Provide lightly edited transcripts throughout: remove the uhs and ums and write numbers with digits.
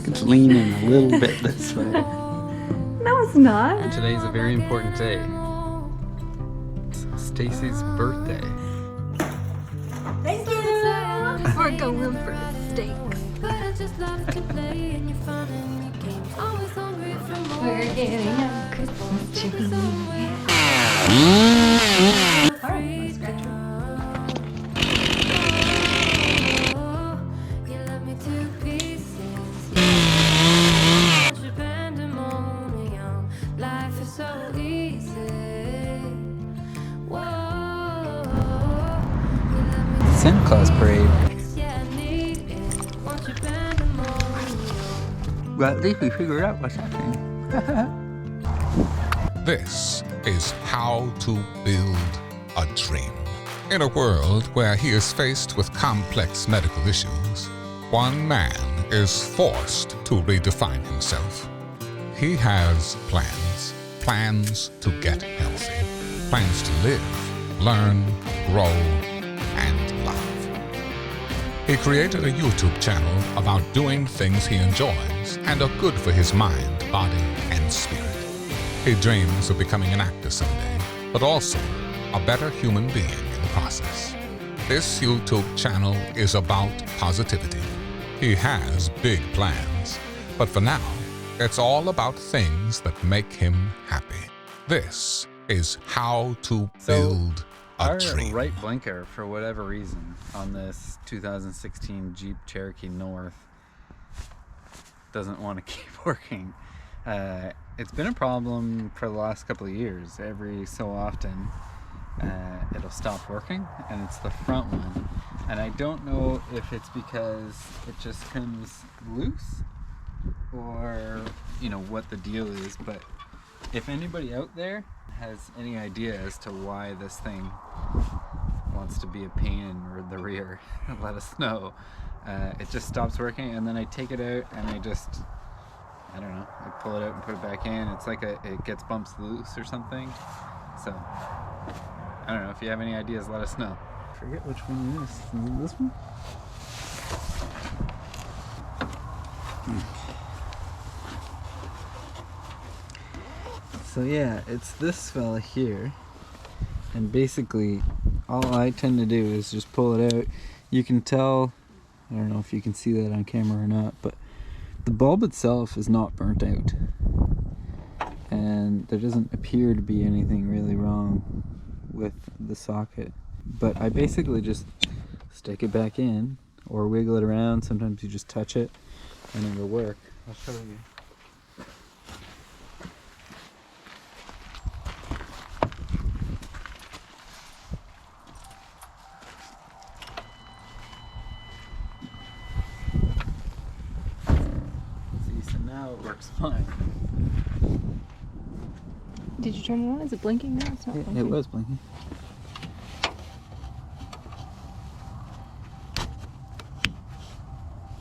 think it's leaning a little bit this way. No, it's not. Today's a very important day. It's Stacy's birthday. We're going for steak. We're getting a Christmas tree. Santa Claus parade. Well, at least we figured out what's happening. This is how to build a dream. In a world where he is faced with complex medical issues, one man is forced to redefine himself. He has plans to get healthy, plans to live, learn, grow, and love. He created a YouTube channel about doing things he enjoys and are good for his mind, body, and spirit. He dreams of becoming an actor someday, but also a better human being in the process. This YouTube channel is about positivity. He has big plans, but for now, it's all about things that make him happy. This is how to build a dream. Our right blinker, for whatever reason, on this 2016 Jeep Cherokee North doesn't want to keep working. It's been a problem for the last couple of years. Every so often it'll stop working, and it's the front one. And I don't know if it's because it just comes loose or, you know, what the deal is, but if anybody out there has any idea as to why this thing wants to be a pain in the rear, let us know. It just stops working, and then I take it out and I don't know, I pull it out and put it back in. It's like it gets bumps loose or something. So I don't know, if you have any ideas, let us know. I forget which one it is. Is it this one? So yeah, it's this fella here, and basically all I tend to do is just pull it out. You can tell, I don't know if you can see that on camera or not, but the bulb itself is not burnt out, and there doesn't appear to be anything really wrong with the socket. But I basically just stick it back in or wiggle it around. Sometimes you just touch it and it'll work. I'll show you. Now it works fine. Did you turn it on? Is it blinking now? It's not blinking. It was blinking.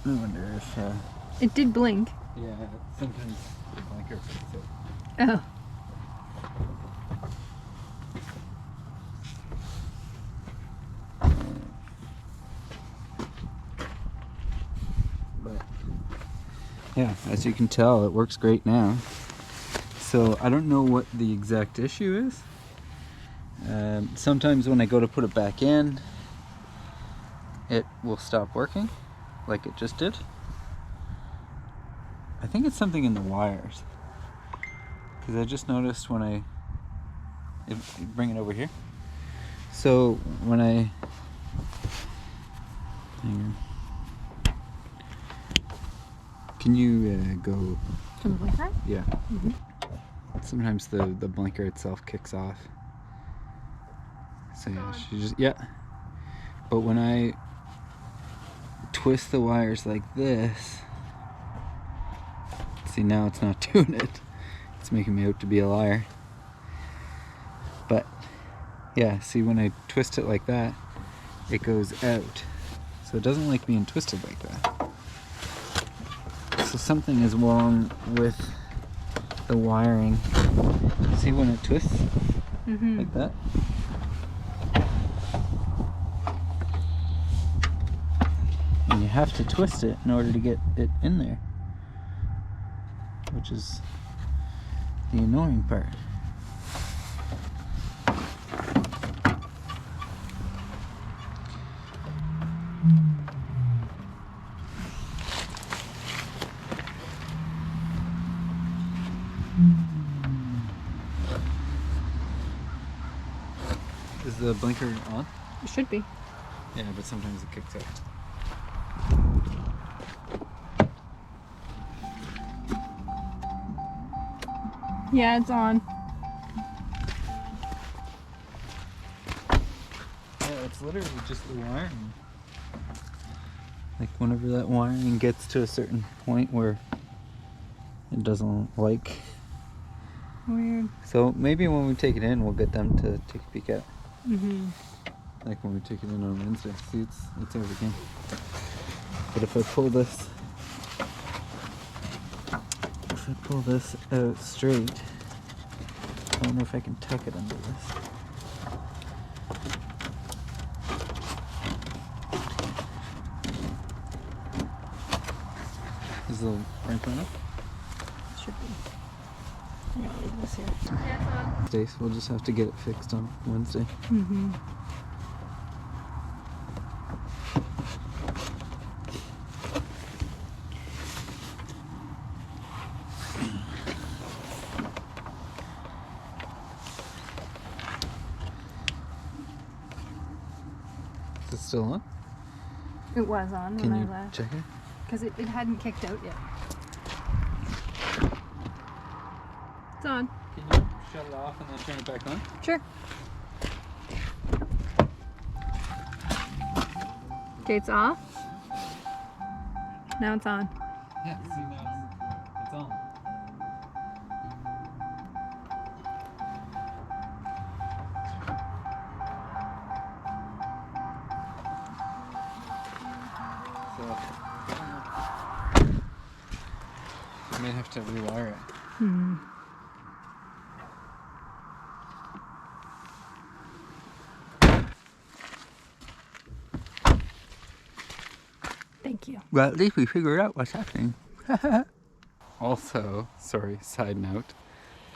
I wonder if... It did blink. Yeah, sometimes the blinker fixes it. Oh. Yeah, as you can tell, it works great now. So I don't know what the exact issue is. Sometimes when I go to put it back in, it will stop working, like it just did. I think it's something in the wires, because I just noticed when I bring it over here. So when I hang on. Can you go? From the blinker? Yeah. Mm-hmm. Sometimes the blinker itself kicks off. So yeah, she just, yeah. But when I twist the wires like this, see, now it's not doing it. It's making me out to be a liar. But yeah, see, when I twist it like that, it goes out. So it doesn't like being twisted like that. So something is wrong with the wiring. See when it twists like that? And you have to twist it in order to get it in there. which is the annoying part. Is the blinker on? It should be. Yeah, but sometimes it kicks out. Yeah, it's on. Yeah, it's literally just the wiring. Like whenever that wiring gets to a certain point where it doesn't like. Weird. So maybe when we take it in, we'll get them to take a peek at it. Mm-hmm. Like when we take it in on Wednesday. See, it's out again. But if I pull this out straight, I wonder if I can tuck it under this. Is the right one up? Should be. I'm gonna leave this here. Yeah, it's on. Stace, we'll just have to get it fixed on Wednesday. Mm-hmm. Is it still on? It was on Can when you I left. check it? Because it hadn't kicked out yet. It's on. Can you shut it off and then turn it back on? Sure. Okay, it's off. Now it's on. Yeah, see now it's on. So, I may have to rewire it. Hmm. Thank you. Well, at least we figured out what's happening. Also, sorry, side note,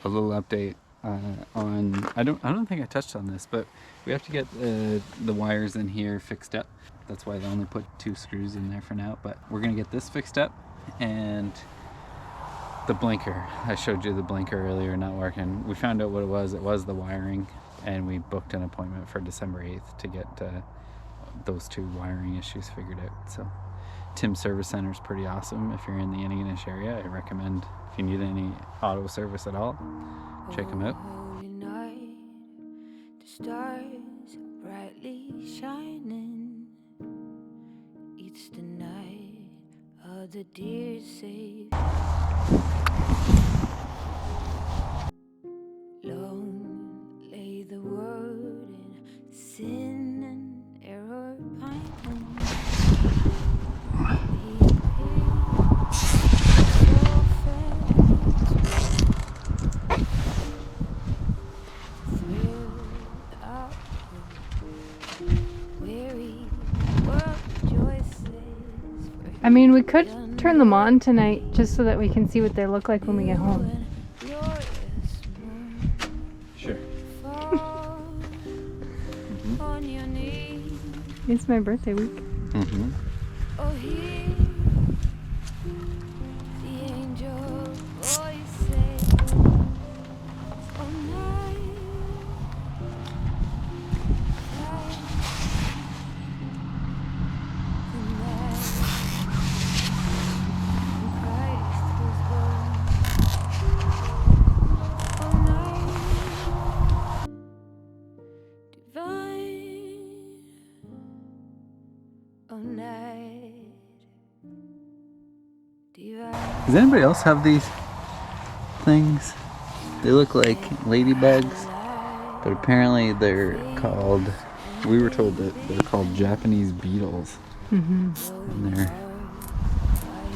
a little update on. I don't think I touched on this, but we have to get the wires in here fixed up. That's why they only put 2 screws in there for now. But we're gonna get this fixed up, and the blinker. I showed you the blinker earlier not working. We found out what it was. It was the wiring, and we booked an appointment for December 8th to get those 2 wiring issues figured out. So. Tim's Service Center is pretty awesome. If you're in the Antigonish area, I recommend if you need any auto service at all, check them out. Holy night, the stars are brightly shining. It's the night of the dear saved. Long lay the world in sin and error pining. I mean, we could turn them on tonight just so that we can see what they look like when we get home. Sure. It's my birthday week. Mm-hmm. Oh, hear the angel voices all night. Christ was born all night. Divine all night. Divine. Does anybody else have these things? They look like ladybugs, but apparently they're called, we were told that they're called Japanese beetles. Mm-hmm. And they're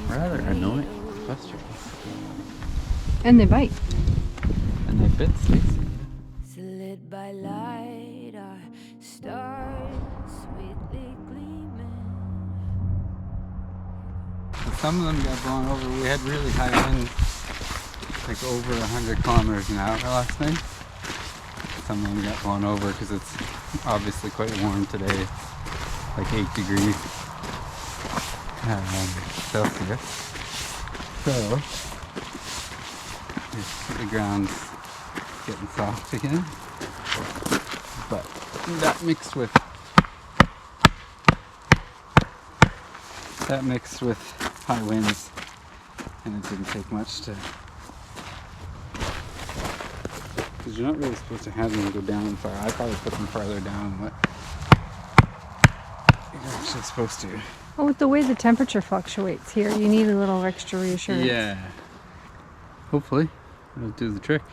rather annoying. Frustrating. And they bite. And they bit Stacy. Lit by light, our stars sweetly gleaming. Some of them got blown over. We had really high winds like over 100 kilometers an hour last night. Some of them got blown over because it's obviously quite warm today, like 8 degrees Celsius. So the ground's getting soft again, but that mixed with high winds, and it didn't take much to, because you're not really supposed to have them go down far. I probably put them farther down than what you're actually supposed to. Well, with the way the temperature fluctuates here, you need a little extra reassurance. Yeah. Hopefully, it'll do the trick.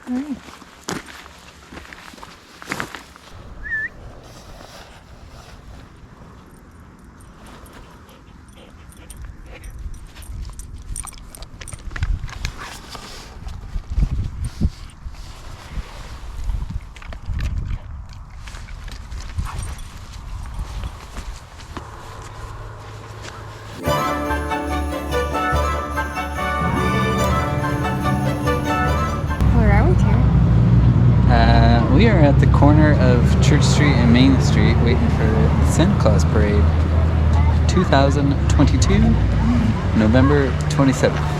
All right. We are at the corner of Church Street and Main Street waiting for the Santa Claus Parade 2022, November 27th.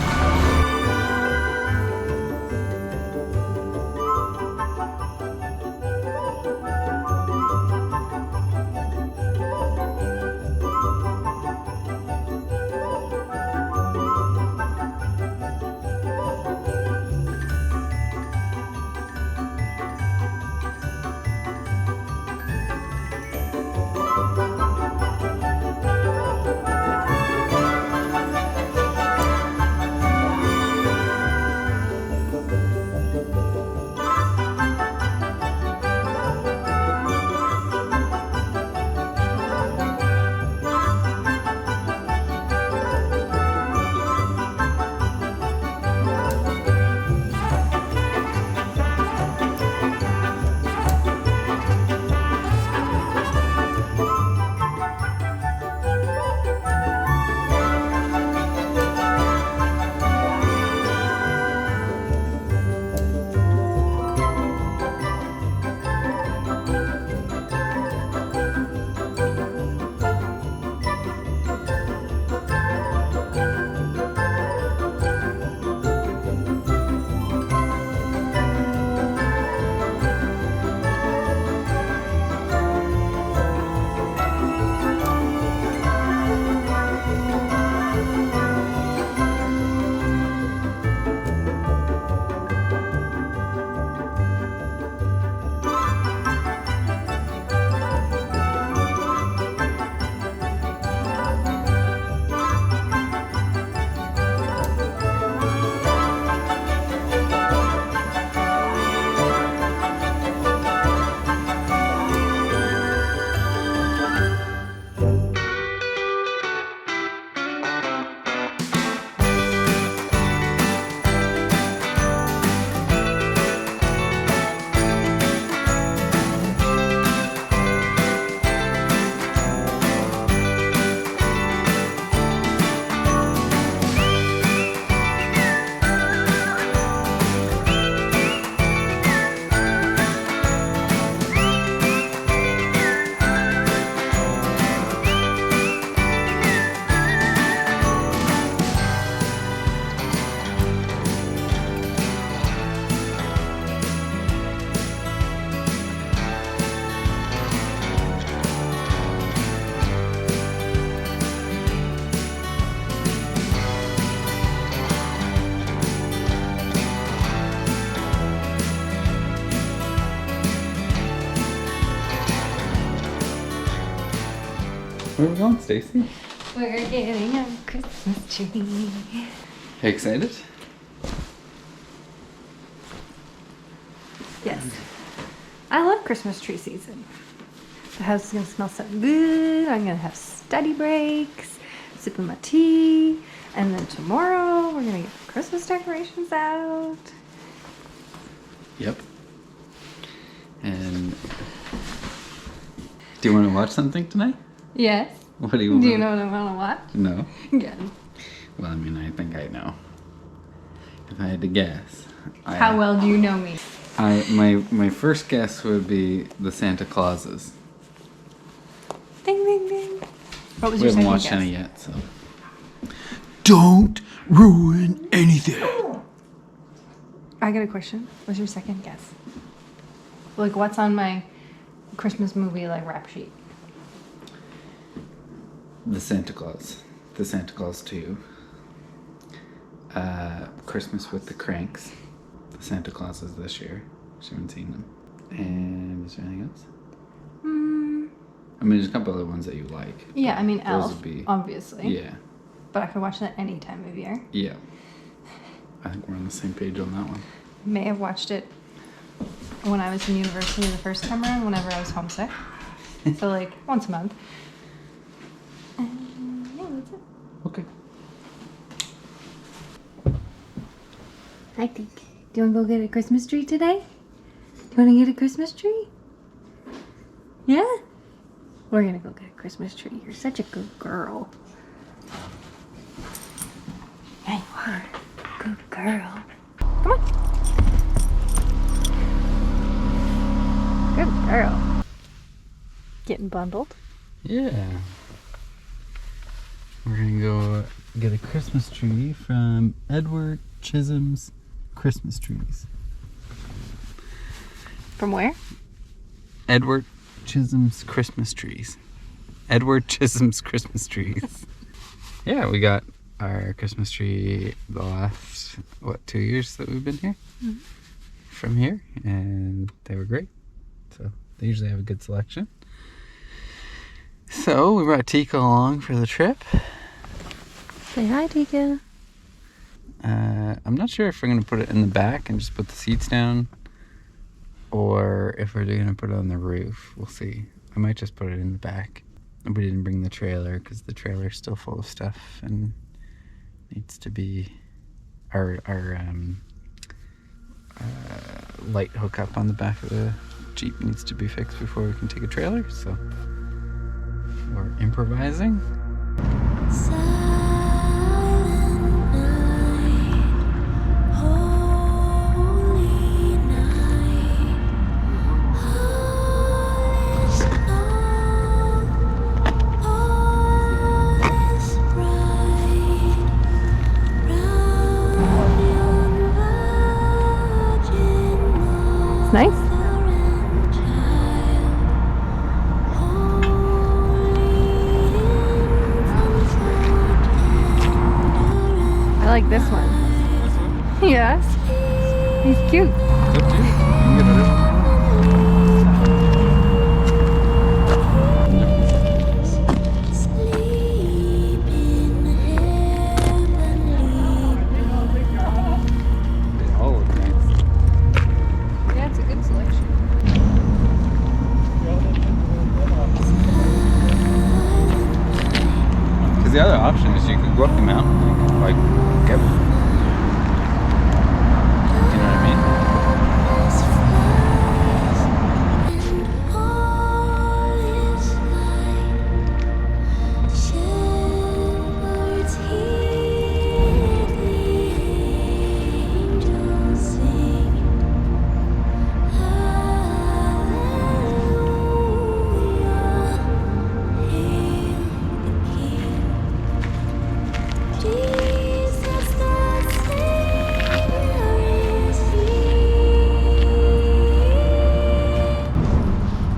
Where are we going, Stacy? We're getting a Christmas tree. Excited? Yes. I love Christmas tree season. The house is going to smell so good. I'm going to have study breaks, sipping my tea, and then tomorrow we're going to get the Christmas decorations out. Yep. And do you want to watch something tonight? Yes. What do you want? Do you know what I want to watch? No. Yeah. Well, I mean, I think I know. If I had to guess. How well do you know me? My first guess would be the Santa Clauses. Ding, ding, ding. What was We your haven't second watched guess? any yet, so. Don't ruin anything. I got a question. What's your second guess? Like, what's on my Christmas movie, like, rap sheet? The Santa Claus. The Santa Claus 2. Christmas with the Cranks. The Santa Clauses this year. She haven't seen them. And is there anything else? I mean, there's a couple other ones that you like. Yeah, I mean, Those Elf, would be- obviously. Yeah. But I could watch that any time of year. Yeah. I think we're on the same page on that one. May have watched it when I was in university the first time around, whenever I was homesick. So, like, once a month. And yeah, that's it. Okay. Hi, Tikka. Do you want to go get a Christmas tree today? Do you want to get a Christmas tree? Yeah? We're going to go get a Christmas tree. You're such a good girl. Yeah, you are. Good girl. Come on. Good girl. Getting bundled. Yeah. We're gonna go get a Christmas tree from Edward Chisholm's Christmas Trees. From where? Edward Chisholm's Christmas Trees. Edward Chisholm's Christmas Trees. Yeah, we got our Christmas tree the last, 2 years that we've been here? Mm-hmm. From here, and they were great. So they usually have a good selection. So we brought Tikka along for the trip. Say hi, Tikka. I'm not sure if we're going to put it in the back and just put the seats down, or if we're going to put it on the roof. We'll see. I might just put it in the back. We didn't bring the trailer because the trailer's still full of stuff and needs to be our light hookup on the back of the Jeep needs to be fixed before we can take a trailer. So we're improvising. It's nice. I like this one. Yes. He's cute. They all look nice. Yeah, it's a good selection. Because the other option is you could go up the mountain and like get one. You know what I mean?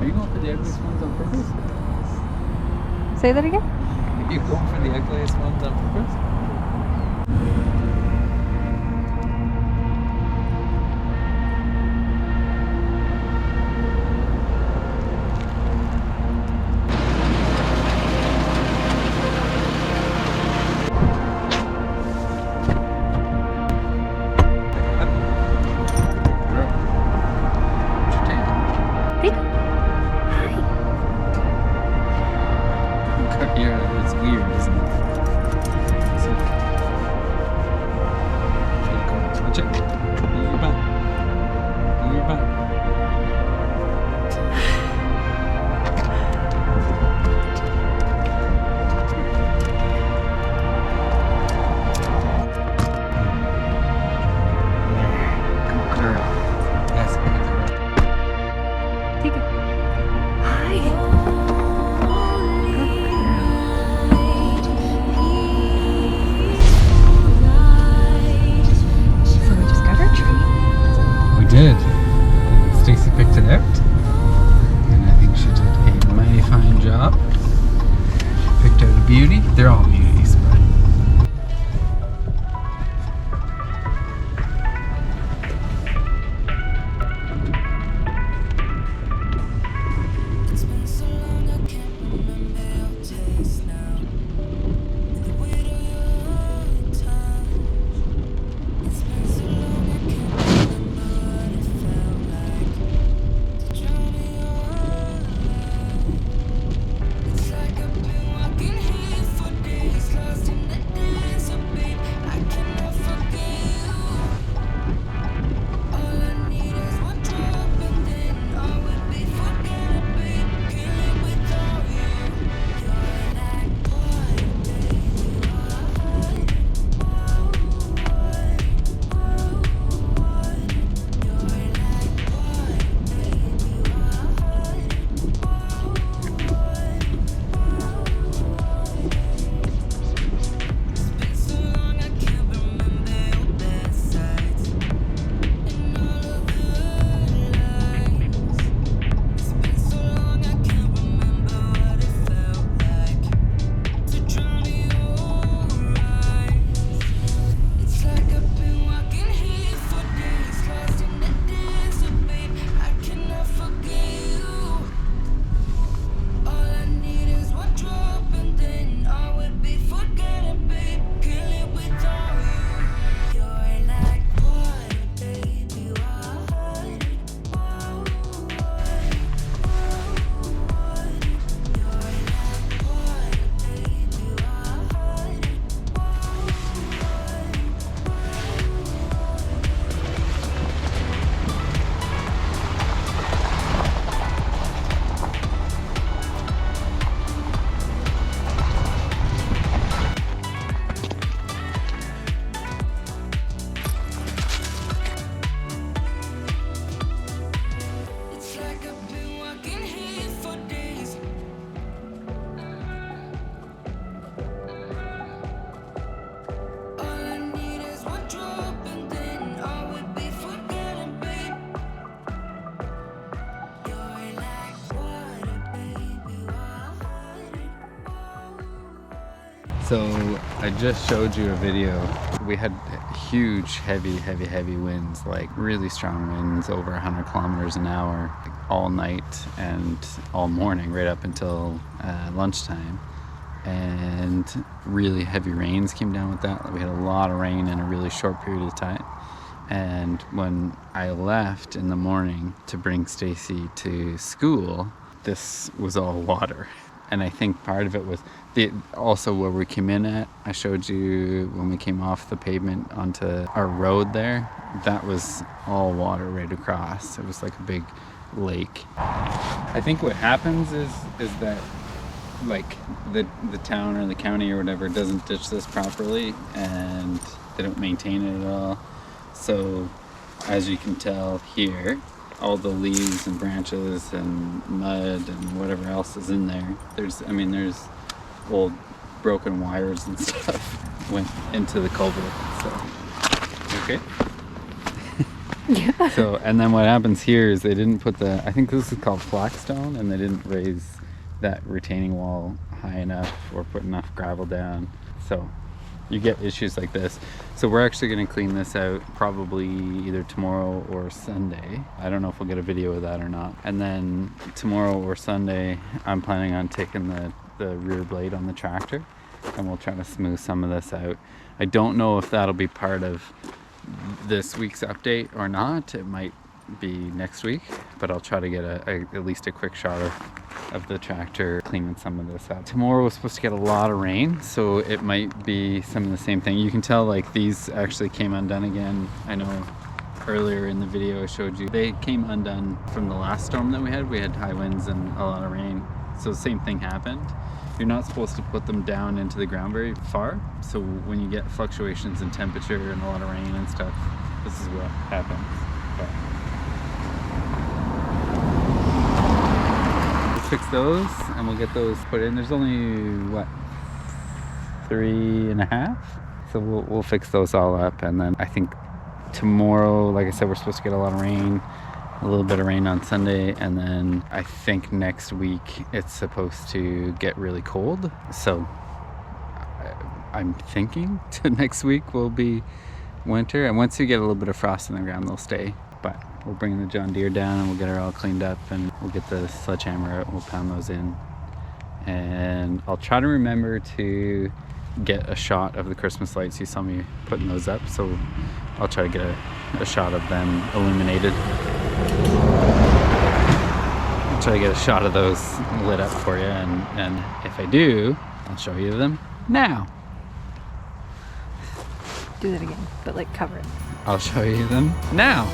Are you going for the ugliest ones on purpose? Say that again? Are you going for the ugliest ones on purpose? Tikka. Hi. You're So I just showed you a video. We had huge, heavy winds, like really strong winds, over 100 kilometers an hour, all night and all morning, right up until lunchtime. And really heavy rains came down with that. We had a lot of rain in a really short period of time. And when I left in the morning to bring Stacy to school, this was all water. And I think part of it was also where we came in at. I showed you when we came off the pavement onto our road there. That was all water right across. It was like a big lake. I think what happens is that like the town or the county or whatever doesn't ditch this properly, and they don't maintain it at all. So as you can tell here, all the leaves and branches and mud and whatever else is in there. There's old broken wires and stuff went into the culvert. So, okay. Yeah. So, and then what happens here is they didn't put I think this is called flagstone, and they didn't raise that retaining wall high enough or put enough gravel down. So you get issues like this. So we're actually going to clean this out probably either tomorrow or Sunday. I don't know if we'll get a video of that or not. And then tomorrow or Sunday, I'm planning on taking the rear blade on the tractor, and we'll try to smooth some of this out. I don't know if that'll be part of this week's update or not. It might be next week, but I'll try to get at least a quick shot of the tractor cleaning some of this up. Tomorrow we're supposed to get a lot of rain, so it might be some of the same thing. You can tell like these actually came undone again. I know earlier in the video I showed you they came undone from the last storm that we had. We had high winds and a lot of rain, so the same thing happened. You're not supposed to put them down into the ground very far, so when you get fluctuations in temperature and a lot of rain and stuff, this is what happens. Fix those and we'll get those put in. There's only what, 3.5, so we'll fix those all up. And then I think tomorrow, like I said, we're supposed to get a lot of rain, a little bit of rain on Sunday, and then I think next week it's supposed to get really cold. So I'm thinking next week will be winter, and once you get a little bit of frost in the ground, they'll stay. But we'll bring the John Deere down and we'll get her all cleaned up, and we'll get the sledgehammer out and we'll pound those in. And I'll try to remember to get a shot of the Christmas lights. You saw me putting those up, so I'll try to get a shot of them illuminated. I'll try to get a shot of those lit up for you, and if I do, I'll show you them now. Do that again, but like cover it. I'll show you them now.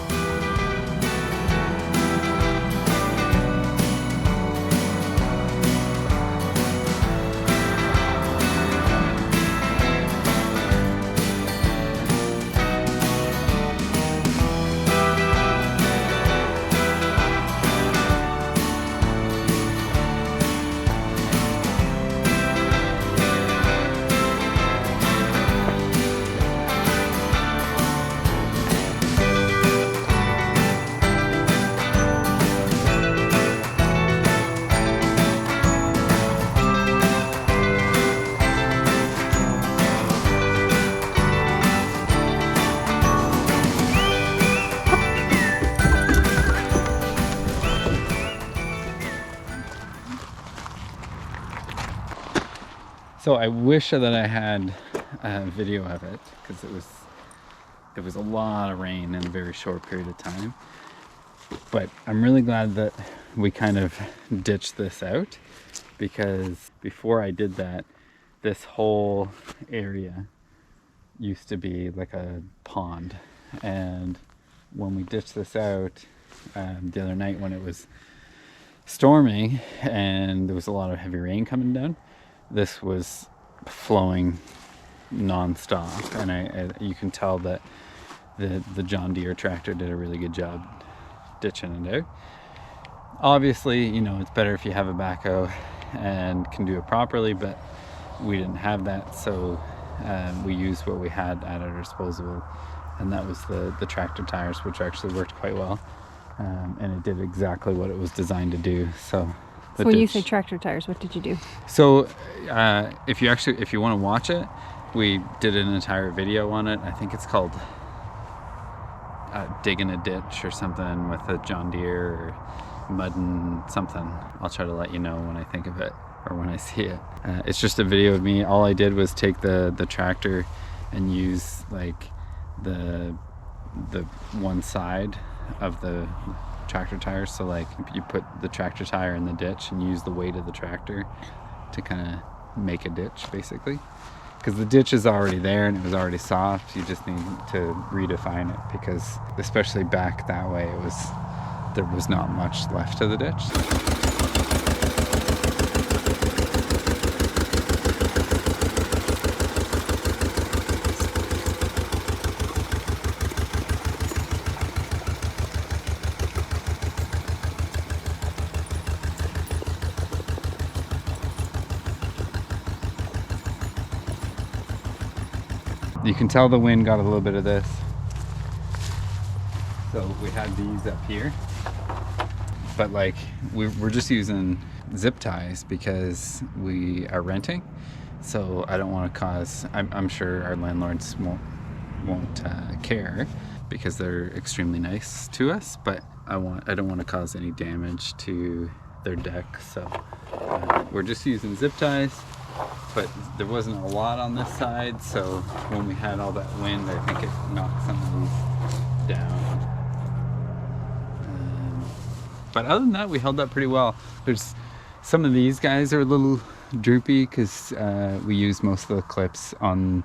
So I wish that I had a video of it, because it was a lot of rain in a very short period of time. But I'm really glad that we kind of ditched this out, because before I did that, this whole area used to be like a pond. And when we ditched this out the other night when it was storming and there was a lot of heavy rain coming down, this was flowing non-stop, and you can tell that the John Deere tractor did a really good job ditching it out. Obviously, you know, it's better if you have a backhoe and can do it properly, but we didn't have that, so we used what we had at our disposal, and that was the tractor tires, which actually worked quite well, and it did exactly what it was designed to do. So So when you say tractor tires, what did you do? So if you want to watch it, we did an entire video on it. I think it's called digging a ditch or something with a John Deere or mudding something. I'll try to let you know when I think of it or when I see it. It's just a video of me. All I did was take the tractor and use like the one side of the tractor tire. So like you put the tractor tire in the ditch and use the weight of the tractor to kind of make a ditch basically. Because the ditch is already there and it was already soft. You just need to redefine it because especially back that way there was not much left of the ditch. You can tell the wind got a little bit of this. So we had these up here, but like we're just using zip ties because we are renting. So I don't want to cause, I'm sure our landlords won't care because they're extremely nice to us, but I don't want to cause any damage to their deck. So we're just using zip ties. But there wasn't a lot on this side, so when we had all that wind, I think it knocked some of these down. But other than that, we held up pretty well. There's some of these guys are a little droopy because we used most of the clips on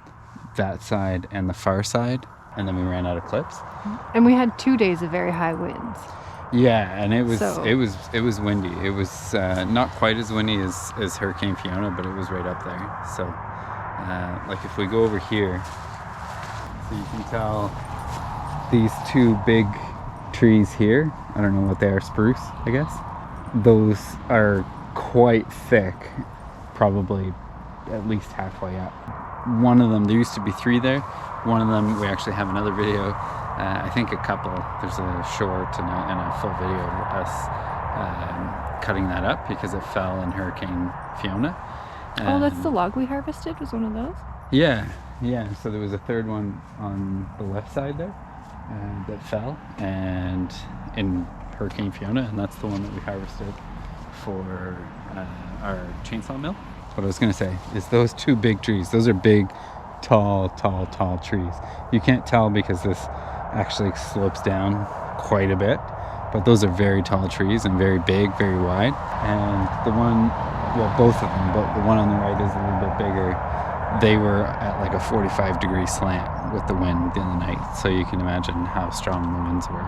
that side and the far side, and then we ran out of clips. And we had 2 days of very high winds. Yeah, and it was windy. It was not quite as windy as Hurricane Fiona, but it was right up there. So, like if we go over here, so you can tell these two big trees here. I don't know what they are, spruce, I guess. Those are quite thick, probably at least halfway up. One of them, there used to be 3 there. One of them, we actually have another video. I think a couple, there's a short and a full video of us cutting that up because it fell in Hurricane Fiona. Oh, that's the log we harvested, was one of those? Yeah. So there was a third one on the left side there that fell and in Hurricane Fiona, and that's the one that we harvested for our chainsaw mill. What I was going to say is those 2 big trees, those are big, tall trees. You can't tell because this actually slopes down quite a bit, but those are very tall trees and very big, very wide. And the one, well, both of them, but the one on the right is a little bit bigger. They were at like a 45-degree slant with the wind in the night, so you can imagine how strong the winds were.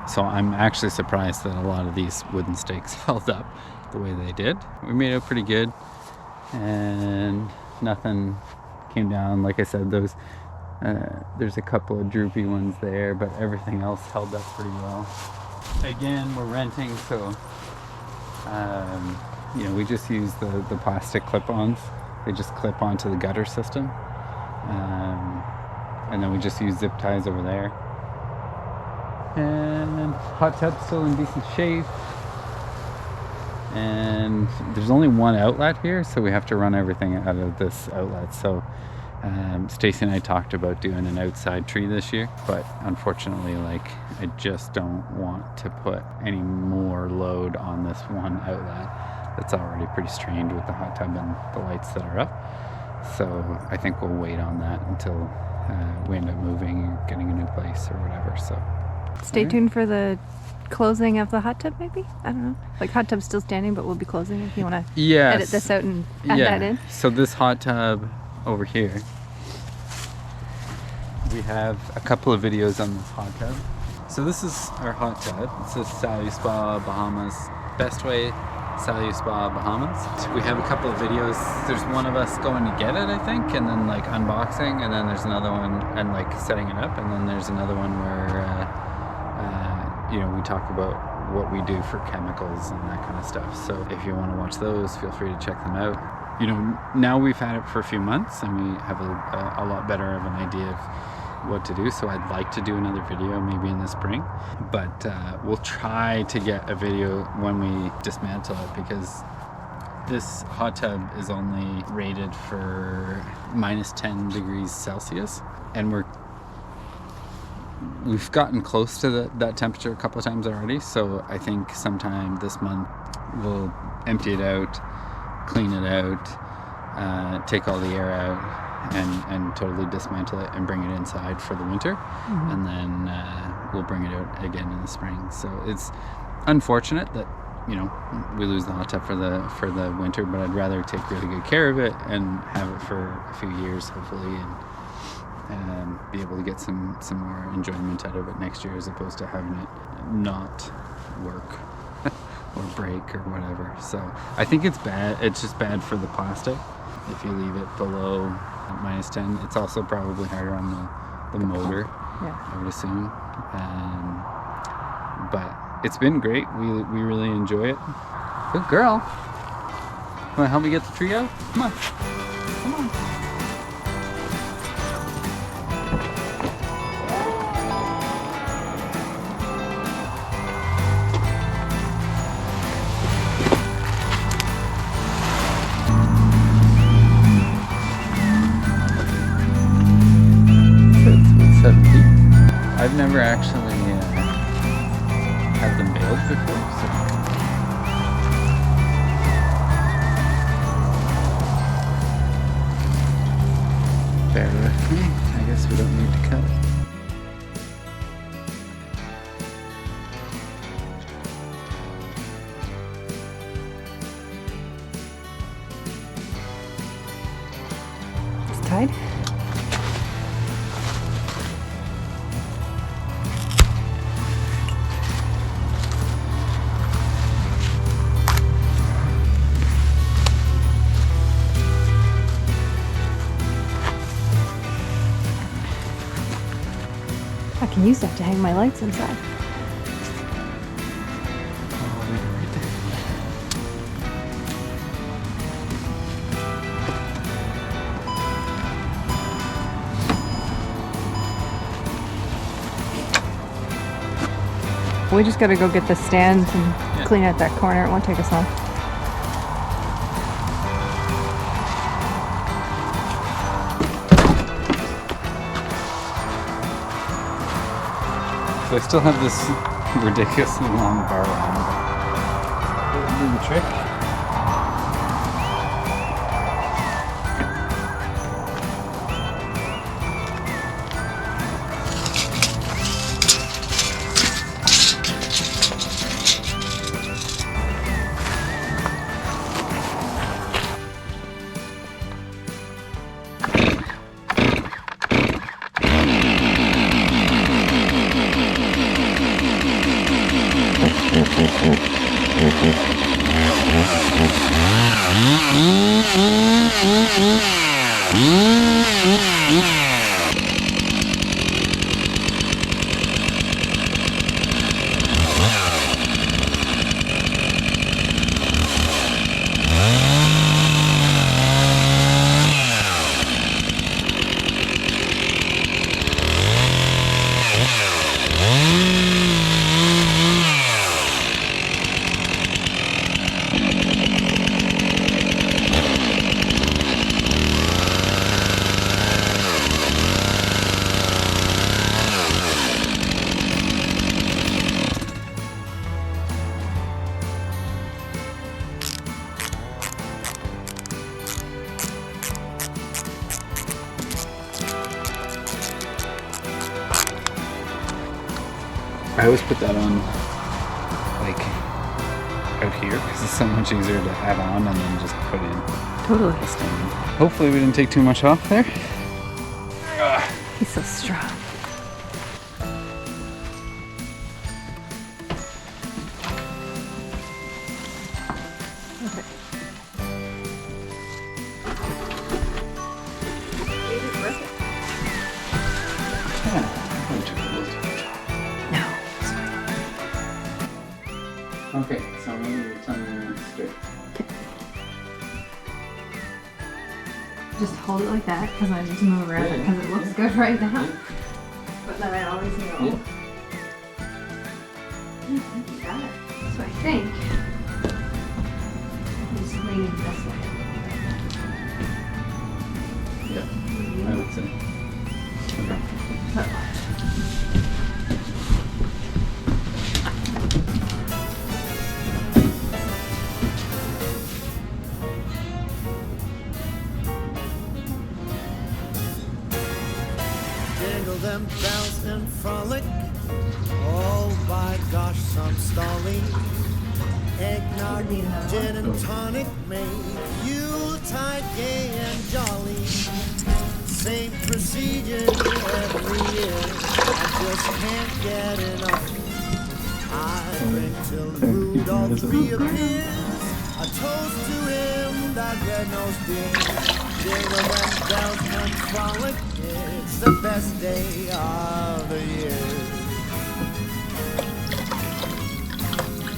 So I'm actually surprised that a lot of these wooden stakes held up the way they did. We made it pretty good, and nothing came down. Like I said, those there's a couple of droopy ones there, but everything else held up pretty well. Again, we're renting, so we just use the plastic clip-ons. They just clip onto the gutter system, and then we just use zip ties over there. And hot tub's still in decent shape. And there's only one outlet here, so we have to run everything out of this outlet. So Stacy and I talked about doing an outside tree this year, but unfortunately, I just don't want to put any more load on this one outlet that's already pretty strained with the hot tub and the lights that are up. So I think we'll wait on that until we end up moving or getting a new place or whatever. So stay tuned for the closing of the hot tub, maybe? I don't know. Like, hot tub's still standing, but we'll be closing if you want to edit this out and add that in. So this hot tub over here, we have a couple of videos on this hot tub. So this is our hot tub. It says Salyu Spa Bahamas. Best way, Salyu Spa Bahamas. We have a couple of videos. There's one of us going to get it, I think, and then unboxing, and then there's another one and setting it up, and then there's another one where we talk about what we do for chemicals and that kind of stuff. So if you want to watch those, feel free to check them out. Now we've had it for a few months and we have a lot better of an idea of what to do. So I'd like to do another video maybe in the spring, but we'll try to get a video when we dismantle it, because this hot tub is only rated for minus 10 degrees Celsius, and we've gotten close to that temperature a couple of times already. So I think sometime this month we'll empty it out, clean it out, take all the air out, and totally dismantle it and bring it inside for the winter. And then we'll bring it out again in the spring. So it's unfortunate that, you know, we lose the hot tub for the winter, but I'd rather take really good care of it and have it for a few years hopefully, and be able to get some more enjoyment out of it next year, as opposed to having it not work or break or whatever. So I think it's bad. It's just bad for the plastic if you leave it below minus 10. It's also probably harder on the motor, I would assume. But it's been great. We really enjoy it. Good girl. Want to help me get the tree out? Come on. Come on. It's 7 feet. I've never actually had them baled before, so bear with me. I guess we don't need to cut it. It's tied. I can use that to hang my lights inside. We just gotta go get the stands and clean out that corner. It won't take us long. So I still have this ridiculously long bar on, but it'll do the trick. I always put that on, like, out here, because it's so much easier to have on and then just put in. Totally. The stand. Hopefully we didn't take too much off there. He's so strong. Okay. No, it's fine. Okay, so I'm going to tell you straight. Just hold it like that, because I just move around it because it looks good right now. Yeah. So I think he's leaning this way. Yeah, I would say. Jingle them bells and frolic. Oh my gosh, some stalling. Eggnog, gin and tonic make Yuletide gay and jolly. Same procedure every year. I just can't get enough. I drink till Rudolph reappears. A toast to him, that red-nosed deer. Jingle them bells and frolic. It's the best day of the year.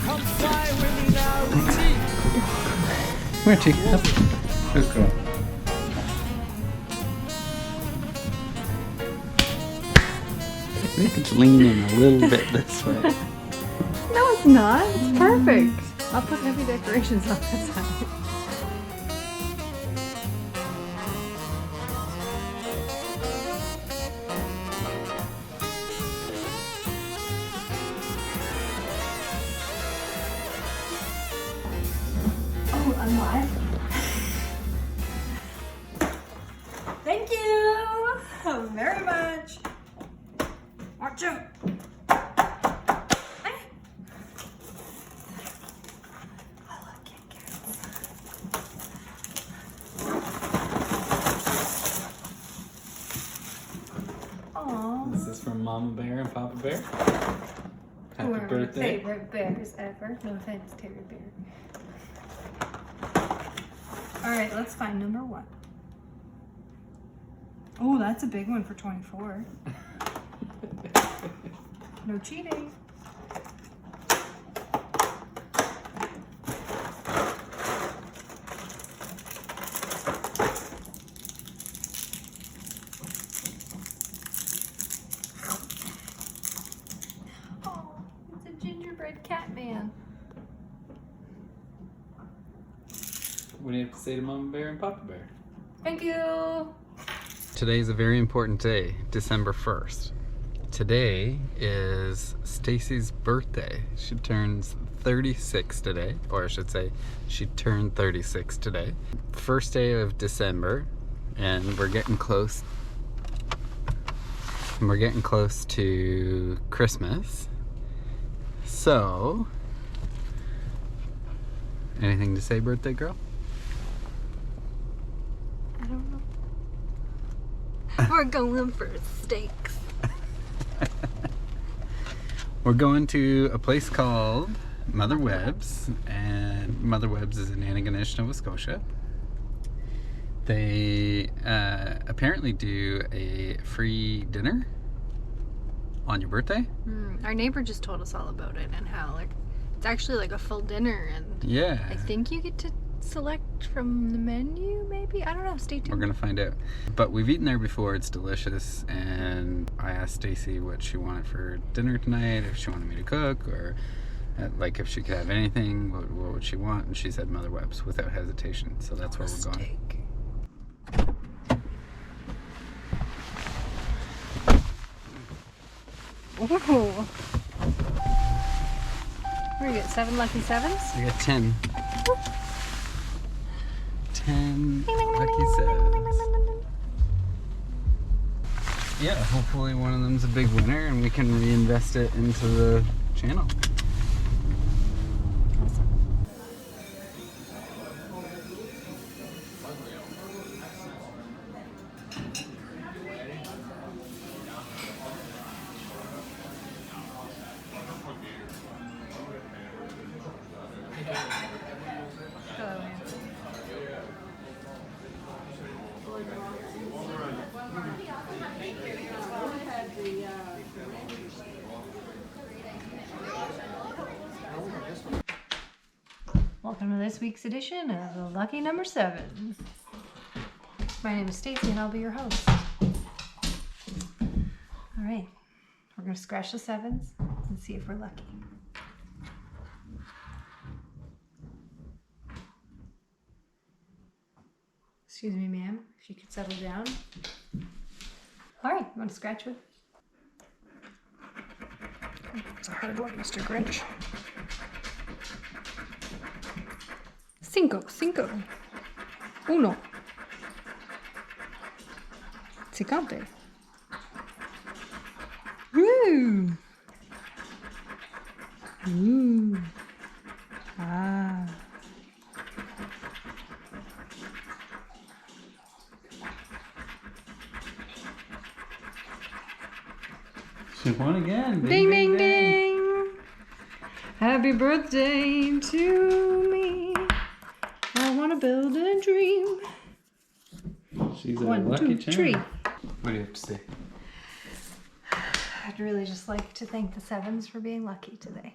Come fly with me now, T. Where T? Good girl. I think it's leaning a little bit this way. No, it's not. It's perfect. I'll put heavy decorations on that side. Oh, I'm live. Thank you very much. Watch out. This is from Mama Bear and Papa Bear. Happy Who are my birthday. favorite bears ever. No offense, Terry Bear. Alright, let's find number 1. Oh, that's a big one for 24. No cheating. Oh, it's a gingerbread cat man. What do you have to say to Mama Bear and Papa Bear? Thank you. Today is a very important day, December 1st. Today is Stacy's birthday. She turns 36 today, or I should say, she turned 36 today. First day of December, and we're getting close. And we're getting close to Christmas. So, anything to say, birthday girl? I don't know. We're going for steaks. We're going to a place called Mother Webb's, and Mother Webb's is in Antigonish, Nova Scotia. They apparently do a free dinner on your birthday. Our neighbor just told us all about it and how it's actually like a full dinner, and Yeah. I think you get to select from the menu, maybe? I don't know. Stay tuned. We're gonna find out. But we've eaten there before, it's delicious, and I asked Stacy what she wanted for dinner tonight, if she wanted me to cook, or like if she could have anything, what would she want? And she said Mother Webb's without hesitation, so that's where we're going. Steak. Ooh. We're gonna get 7 lucky 7s. I got 10. 10 lucky sevens. Yeah, hopefully one of them's a big winner and we can reinvest it into the channel. Welcome to this week's edition of the Lucky Number 7. My name is Stacy and I'll be your host. All right, We're gonna scratch the 7s and see if we're lucky. Excuse me, ma'am, if you could settle down. All right, you want to scratch with? It's a hard one, Mr. Grinch. 5, 5. 1. 50. Woo! Ooh. Ah. She won again. Ding, ding, ding. Happy birthday to me. I want to build a dream. She's a 1, lucky 2, charm. 3. What do you have to say? I'd really just like to thank the 7s for being lucky today.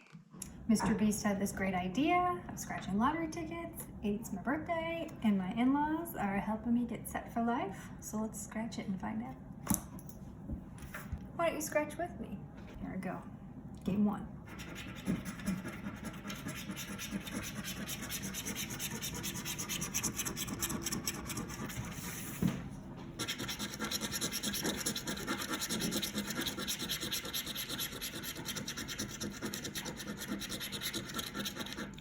Mr. Beast had this great idea of scratching lottery tickets. It's my birthday, and my in-laws are helping me get set for life. So let's scratch it and find out. Why don't you scratch with me? Here we go. Game 1.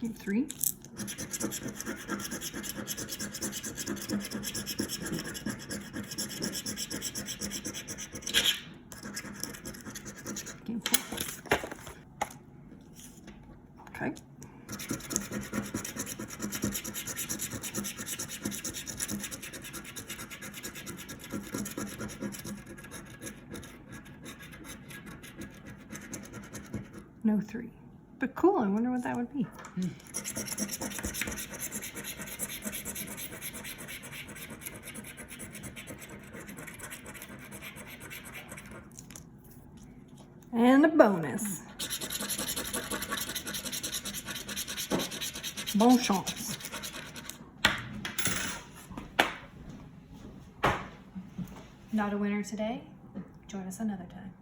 Game 3. Game 4. Okay. No 3. But cool, I wonder what that would be. And a bonus. Bon chance. Not a winner today? Join us another time.